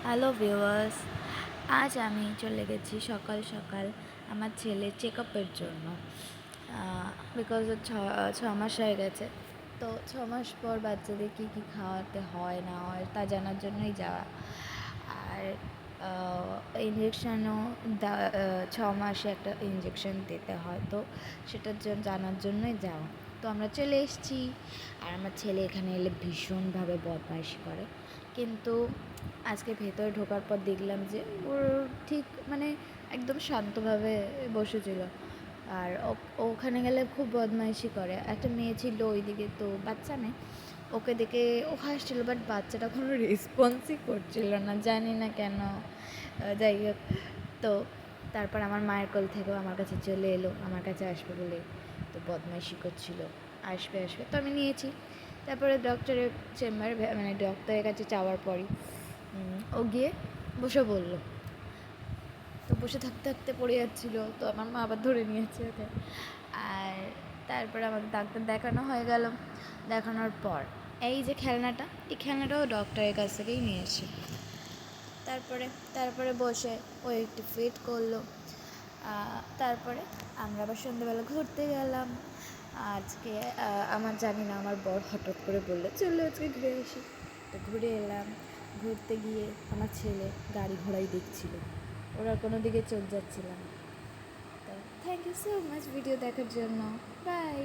Hello viewers, আজ আমি চলে গেছি সকাল সকাল আমার ছেলের চেক আপের জন্য। বিকজ ছ মাস হয়ে গেছে, তো 6 মাস পর বাচ্চাদের কী কী খাওয়াতে হয় না হয় তা জানার জন্যই যাওয়া। আর ইঞ্জেকশানও 6 মাসে একটা ইঞ্জেকশন দিতে হয়, তো সেটার জন্য জানার জন্যই যাওয়া। তো আমরা চলে এসেছি। আর আমার ছেলে এখানে এলে ভীষণভাবে বদমাইশি করে, কিন্তু আজকে ভেতরে ঢোকার পর দেখলাম যে ওর ঠিক একদম শান্তভাবে বসেছিল। আর ওখানে গেলে খুব বদমাইশি করে। একটা মেয়ে ছিল ওইদিকে, তো বাচ্চা মেয়ে, ওকে দেখে ও হাসছিল, বাট বাচ্চাটা কোনো রেসপন্সই করছিল না, জানি না কেন। যাই হোক, তো তারপর আমার মায়ের কোল থেকেও আমার কাছে চলে এলো, আমার কাছে আসবে বলে। তো বদমাইশি করছিল, আসবে আসবে, তো আমি নিয়েছি। তারপরে ডক্টরের চেম্বারে ডক্টরের কাছে যাওয়ার পরই ও গিয়ে বসে বললো। তো বসে থাকতে থাকতে পড়ে যাচ্ছিলো, তো আমার মা আবার ধরে নিয়েছে ওকে। আর তারপরে আমাকে ডাক্তার দেখানো হয়ে গেল। দেখানোর পর এই যে খেলনাটা, এই খেলনাটাও ডক্টরের কাছ থেকেই নিয়েছি। তারপরে বসে ও একটু ফিট করলো। তারপরে আমরা আবার সন্ধ্যেবেলা ঘুরতে গেলাম। আজকে আমার জানি না, আমার বর হঠাৎ করে বললো চলো আজকে ঘুরে আসি। তো ঘুরে এলাম। ঘুরতে গিয়ে আমার ছেলে গাড়ি ঘোড়াই দেখছিল, ওরা কোনো দিকে চোখ যাচ্ছিল না। তো thank you so much video দেখার জন্য। বাই।